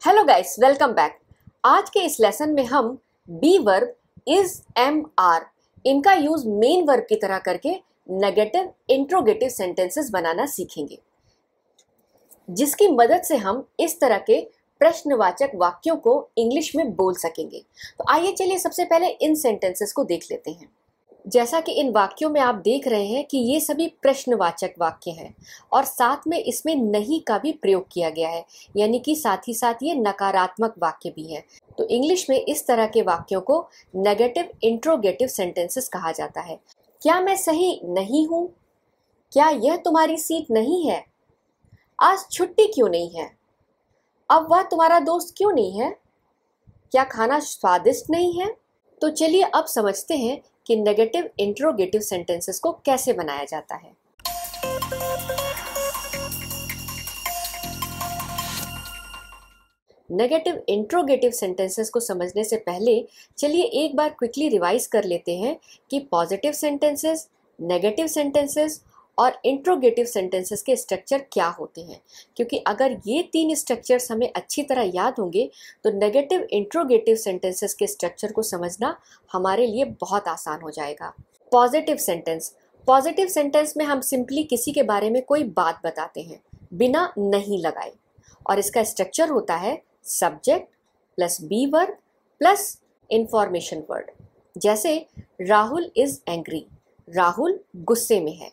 Hello guys, welcome back. आज के इस लेसन में हम be verb is, am, are इनका यूज मेन वर्ब की तरह करके नेगेटिव इंट्रोगेटिव सेंटेंसेस बनाना सीखेंगे, जिसकी मदद से हम इस तरह के प्रश्नवाचक वाक्यों को इंग्लिश में बोल सकेंगे। तो आइए चलिए सबसे पहले इन सेंटेंसेस को देख लेते हैं। जैसा कि इन वाक्यों में आप देख रहे हैं कि ये सभी प्रश्नवाचक वाक्य हैं और साथ में इसमें नहीं का भी प्रयोग किया गया है, यानी कि साथ ही साथ ये नकारात्मक वाक्य भी है। तो इंग्लिश में इस तरह के वाक्यों को नेगेटिव इंट्रोगेटिव सेंटेंसेस कहा जाता है। क्या मैं सही नहीं हूँ? क्या यह तुम्हारी सीट नहीं है? आज छुट्टी क्यों नहीं है? अब वह तुम्हारा दोस्त क्यों नहीं है? क्या खाना स्वादिष्ट नहीं है? तो चलिए अब समझते हैं कि नेगेटिव इंट्रोगेटिव सेंटेंसेस को कैसे बनाया जाता है। नेगेटिव इंट्रोगेटिव सेंटेंसेस को समझने से पहले चलिए एक बार क्विकली रिवाइज कर लेते हैं कि पॉजिटिव सेंटेंसेस, नेगेटिव सेंटेंसेस और इंट्रोगेटिव सेंटेंसेस के स्ट्रक्चर क्या होते हैं, क्योंकि अगर ये तीन स्ट्रक्चर्स हमें अच्छी तरह याद होंगे तो नेगेटिव इंट्रोगेटिव सेंटेंसेस के स्ट्रक्चर को समझना हमारे लिए बहुत आसान हो जाएगा। Positive sentence. पॉजिटिव सेंटेंस में हम सिंपली किसी के बारे में कोई बात बताते हैं बिना नहीं लगाए, और इसका स्ट्रक्चर होता है subject plus be verb plus information word. जैसे राहुल इज एंग्री, राहुल गुस्से में है।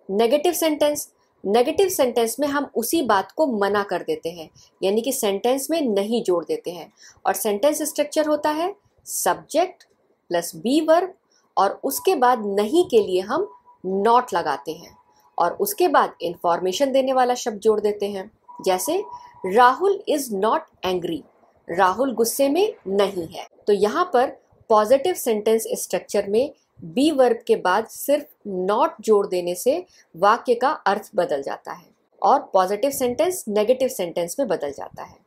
Negative sentence. नेगेटिव सेंटेंस में हम उसी बात को मना कर देते हैं, यानी कि सेंटेंस में नहीं जोड़ देते हैं, और सेंटेंस स्ट्रक्चर होता है सब्जेक्ट प्लस बी वर्ब और उसके बाद नहीं के लिए हम नॉट लगाते हैं और उसके बाद इंफॉर्मेशन देने वाला शब्द जोड़ देते हैं। जैसे Rahul is not angry, Rahul गुस्से में नहीं है। तो यहाँ पर पॉजिटिव सेंटेंस स्ट्रक्चर में बी वर्ब के बाद सिर्फ नॉट जोड़ देने से वाक्य का अर्थ बदल जाता है और पॉजिटिव सेंटेंस नेगेटिव सेंटेंस में बदल जाता है।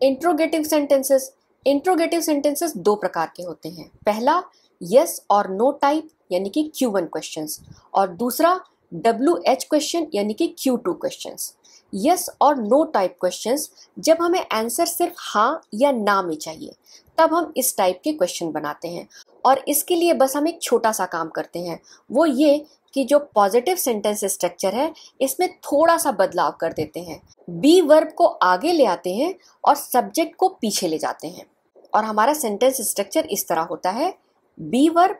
Interrogative sentences. इंट्रोगेटिव सेंटेंसेस दो प्रकार के होते हैं। पहला यस और नो टाइप यानी कि Q1 क्वेश्चंस, और दूसरा WH क्वेश्चन यानी कि Q2 क्वेश्चंस। यस और नो टाइप क्वेश्चंस जब हमें आंसर सिर्फ हाँ या ना में चाहिए तब हम इस टाइप के क्वेश्चन बनाते हैं, और इसके लिए बस हम एक छोटा सा काम करते हैं, वो ये कि जो पॉजिटिव सेंटेंस स्ट्रक्चर है इसमें थोड़ा सा बदलाव कर देते हैं। बी वर्ब को आगे ले आते हैं और सब्जेक्ट को पीछे ले जाते हैं, और हमारा सेंटेंस स्ट्रक्चर इस तरह होता है be verb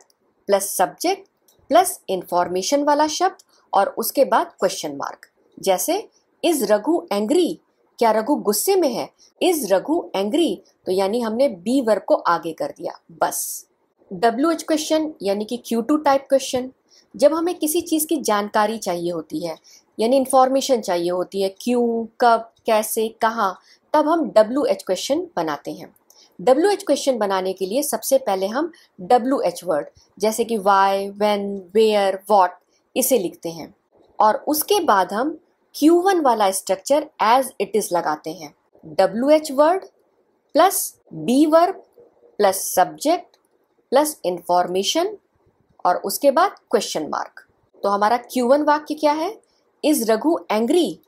plus subject plus information वाला शब्द और उसके बाद क्वेश्चन मार्क। जैसे इज रघु एंग्री, क्या रघु गुस्से में है? इज रघु एंग्री, तो यानी हमने बी वर्ब को आगे कर दिया बस। WH क्वेश्चन यानी कि Q2 टाइप क्वेश्चन, जब हमें किसी चीज़ की जानकारी चाहिए होती है यानी इंफॉर्मेशन चाहिए होती है, क्यों, कब, कैसे, कहाँ, तब हम WH क्वेश्चन बनाते हैं। WH क्वेश्चन बनाने के लिए सबसे पहले हम WH वर्ड जैसे कि वाई, व्हेन, वेयर, व्हाट इसे लिखते हैं, और उसके बाद हम Q1 वाला स्ट्रक्चर एज इट इज लगाते हैं। WH word plus be verb plus subject plus information और उसके बाद क्वेश्चन मार्क। तो हमारा Q1 वाक्य क्या है? Is Raghu angry.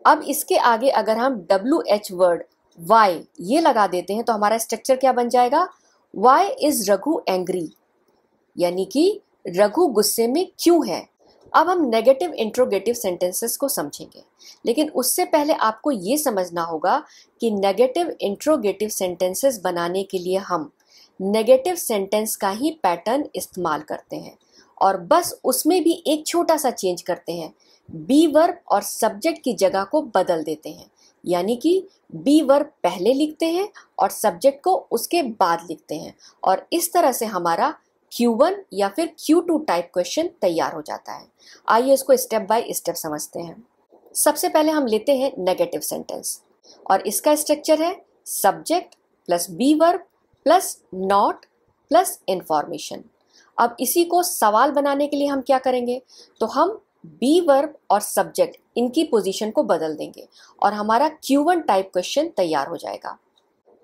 अब इसके आगे अगर हम WH वर्ड वाई ये लगा देते हैं तो हमारा स्ट्रक्चर क्या बन जाएगा? वाई इज रघु एंग्री, यानी कि रघु गुस्से में क्यों है। अब हम नेगेटिव इंट्रोगेटिव सेंटेंसेस को समझेंगे, लेकिन उससे पहले आपको ये समझना होगा कि नेगेटिव इंट्रोगेटिव सेंटेंसेस बनाने के लिए हम नेगेटिव सेंटेंस का ही पैटर्न इस्तेमाल करते हैं, और बस उसमें भी एक छोटा सा चेंज करते हैं, बी वर्ब और सब्जेक्ट की जगह को बदल देते हैं, यानी कि बी वर्ब पहले लिखते हैं और सब्जेक्ट को उसके बाद लिखते हैं, और इस तरह से हमारा Q1 या फिर Q2 टाइप क्वेश्चन तैयार हो जाता है। आइए इसको स्टेप बाय स्टेप समझते हैं। सबसे पहले हम लेते हैं नेगेटिव सेंटेंस, और इसका स्ट्रक्चर है subject plus be verb plus not plus information. अब इसी को सवाल बनाने के लिए हम क्या करेंगे? तो हम बी वर्ब और सब्जेक्ट इनकी पोजीशन को बदल देंगे और हमारा Q1 टाइप क्वेश्चन तैयार हो जाएगा।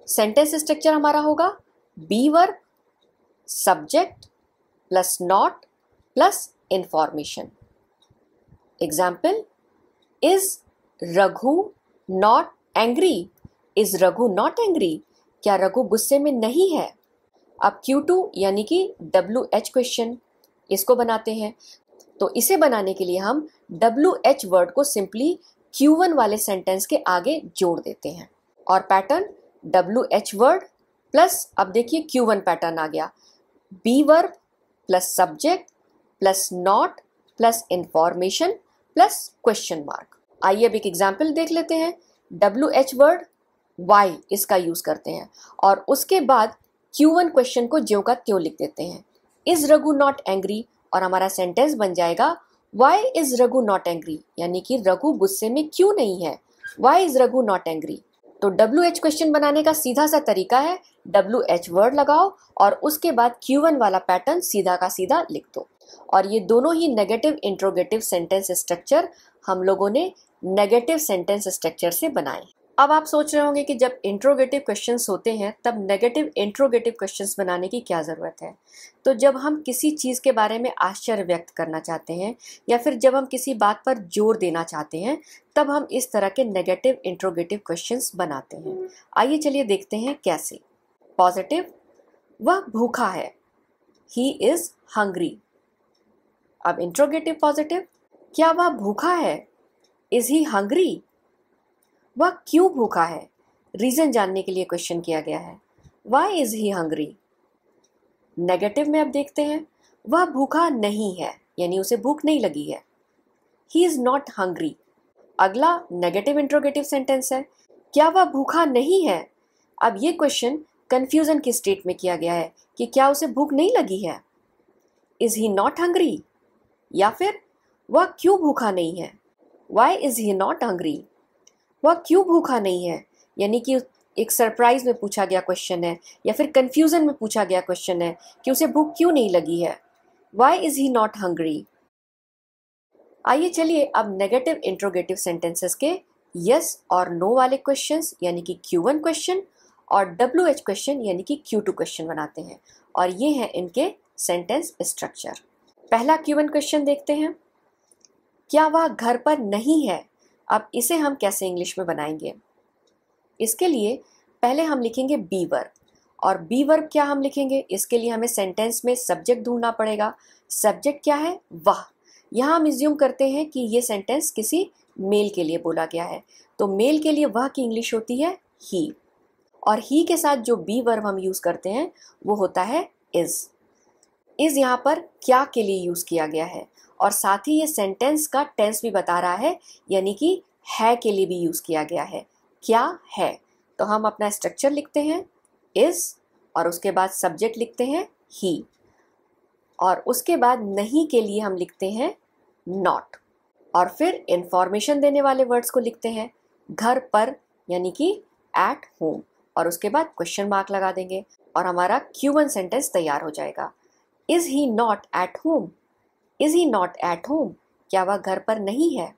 सेंटेंस स्ट्रक्चर हमारा होगा be verb subject plus not plus information. Example, is Raghu not angry, is Raghu not angry, क्या रघु गुस्से में नहीं है। अब Q2 यानी कि WH क्वेश्चन, इसको बनाते हैं। तो इसे बनाने के लिए हम WH वर्ड को सिंपली Q1 वाले सेंटेंस के आगे जोड़ देते हैं और पैटर्न WH वर्ड प्लस, अब देखिए Q1 पैटर्न आ गया, be verb plus subject plus not plus information plus question mark. आइए अब एक एग्जाम्पल देख लेते हैं। WH वर्ड वाई इसका यूज करते हैं और उसके बाद Q1 क्वेश्चन को ज्यों का त्यों लिख देते हैं, इज रघु नॉट एंग्री, और हमारा सेंटेंस बन जाएगा why is Raghu not angry, यानी कि रघु गुस्से में क्यों नहीं है, why is Raghu not angry. तो WH क्वेश्चन बनाने का सीधा सा तरीका है, WH वर्ड लगाओ और उसके बाद Q1 वाला पैटर्न सीधा का सीधा लिख दो। और ये दोनों ही नेगेटिव इंट्रोगेटिव सेंटेंस स्ट्रक्चर हम लोगों ने नेगेटिव सेंटेंस स्ट्रक्चर से बनाए। अब आप सोच रहे होंगे कि जब इंट्रोगेटिव क्वेश्चंस होते हैं तब नेगेटिव इंट्रोगेटिव क्वेश्चंस बनाने की क्या ज़रूरत है। तो जब हम किसी चीज़ के बारे में आश्चर्य व्यक्त करना चाहते हैं या फिर जब हम किसी बात पर जोर देना चाहते हैं तब हम इस तरह के नेगेटिव इंट्रोगेटिव क्वेश्चंस बनाते हैं। आइए चलिए देखते हैं कैसे। पॉजिटिव, वह भूखा है, ही इज़ हंग्री। अब इंट्रोगेटिव पॉजिटिव, क्या वह भूखा है, इज़ ही हंग्री। वह क्यों भूखा है, रीजन जानने के लिए क्वेश्चन किया गया है, why is he hungry. Negative में अब देखते हैं, वह भूखा नहीं है, यानी उसे भूख नहीं लगी है, ही इज नॉट हंग्री। अगला नेगेटिव इंट्रोगेटिव सेंटेंस है, क्या वह भूखा नहीं है। अब ये क्वेश्चन कंफ्यूजन की स्टेट में किया गया है कि क्या उसे भूख नहीं लगी है, इज ही नॉट हंग्री, या फिर वह क्यों भूखा नहीं है, why is he not hungry. वह क्यों भूखा नहीं है, यानी कि एक सरप्राइज में पूछा गया क्वेश्चन है या फिर कंफ्यूजन में पूछा गया क्वेश्चन है कि उसे भूख क्यों नहीं लगी है, why is he not hungry. आइए चलिए अब नेगेटिव इंट्रोगेटिव सेंटेंसेस के यस और नो वाले क्वेश्चंस यानी कि Q1 क्वेश्चन और WH क्वेश्चन यानी कि Q2 क्वेश्चन बनाते हैं और ये हैं इनके सेंटेंस स्ट्रक्चर। पहला Q1 क्वेश्चन देखते हैं, क्या वह घर पर नहीं है। अब इसे हम कैसे इंग्लिश में बनाएंगे, इसके लिए पहले हम लिखेंगे बी वर्ब, और बी वर्ब क्या हम लिखेंगे, इसके लिए हमें सेंटेंस में सब्जेक्ट ढूंढना पड़ेगा। सब्जेक्ट क्या है, वह। यहाँ हम इज्यूम करते हैं कि ये सेंटेंस किसी मेल के लिए बोला गया है, तो मेल के लिए वह की इंग्लिश होती है ही, और ही के साथ जो बी वर्ब हम यूज़ करते हैं वो होता है इज़। इज़ यहाँ पर क्या के लिए यूज़ किया गया है और साथ ही ये सेंटेंस का टेंस भी बता रहा है, यानी कि है के लिए भी यूज़ किया गया है, क्या है। तो हम अपना स्ट्रक्चर लिखते हैं इज़ और उसके बाद सब्जेक्ट लिखते हैं ही, और उसके बाद नहीं के लिए हम लिखते हैं नॉट, और फिर इंफॉर्मेशन देने वाले वर्ड्स को लिखते हैं घर पर यानी कि एट होम, और उसके बाद क्वेश्चन मार्क लगा देंगे और हमारा Q1 सेंटेंस तैयार हो जाएगा। Is he not at home, is he not at home, क्या वह घर पर नहीं है।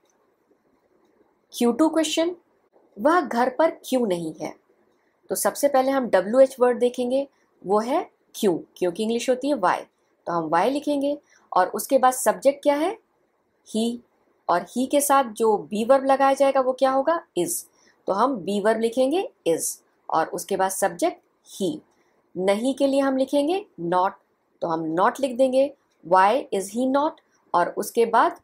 Q2 क्वेश्चन, वह घर पर क्यों नहीं है। तो सबसे पहले हम WH वर्ड देखेंगे, वो है क्यों, क्योंकि इंग्लिश होती है वाई, तो हम वाई लिखेंगे और उसके बाद सब्जेक्ट क्या है ही, और ही के साथ जो बी वर्ब लगाया जाएगा वो क्या होगा इज़, तो हम बी वर्ब लिखेंगे इज़ और उसके बाद सब्जेक्ट ही। नहीं के लिए हम लिखेंगे नॉट, तो हम नॉट लिख देंगे वाई इज़ ही नॉट, और उसके बाद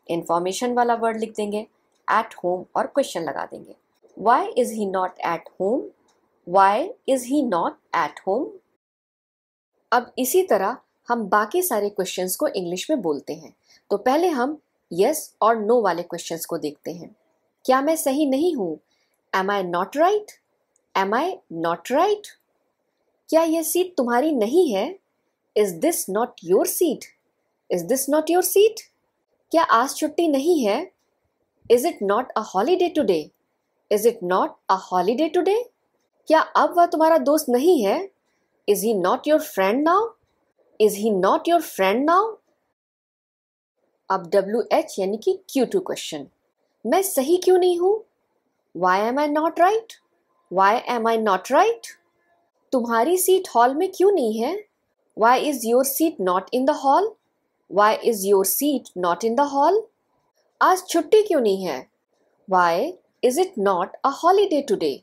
इंफॉर्मेशन वाला वर्ड लिख देंगे एट होम और क्वेश्चन लगा देंगे why is he not at home, why is he not at home. अब इसी तरह हम बाकी सारे क्वेश्चंस को इंग्लिश में बोलते हैं। तो पहले हम यस और नो वाले क्वेश्चंस को देखते हैं। क्या मैं सही नहीं हूँ, am I not right, am I not right. क्या यह सीट तुम्हारी नहीं है, is this not your seat, is this not your seat. क्या आज छुट्टी नहीं है, is it not a holiday today, is it not a holiday today. क्या अब वह तुम्हारा दोस्त नहीं है, is he not your friend now, is he not your friend now. अब WH यानी कि Q2 क्वेश्चन, मैं सही क्यों नहीं हूं, why am I not right, why am I not right. तुम्हारी सीट हॉल में क्यों नहीं है, why is your seat not in the hall, why is your seat not in the hall. आज छुट्टी क्यों नहीं है, why is it not a holiday today,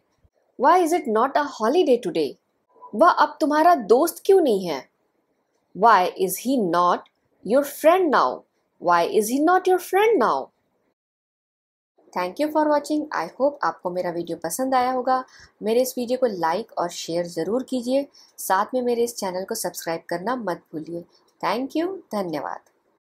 Why is it not a holiday today? वह अब तुम्हारा दोस्त क्यों नहीं है? Why is he not your friend now? Why is he not your friend now? Thank you for watching. I hope आपको मेरा video पसंद आया होगा। मेरे इस वीडियो को लाइक और शेयर ज़रूर कीजिए। साथ में मेरे इस चैनल को सब्सक्राइब करना मत भूलिए। थैंक यू, धन्यवाद।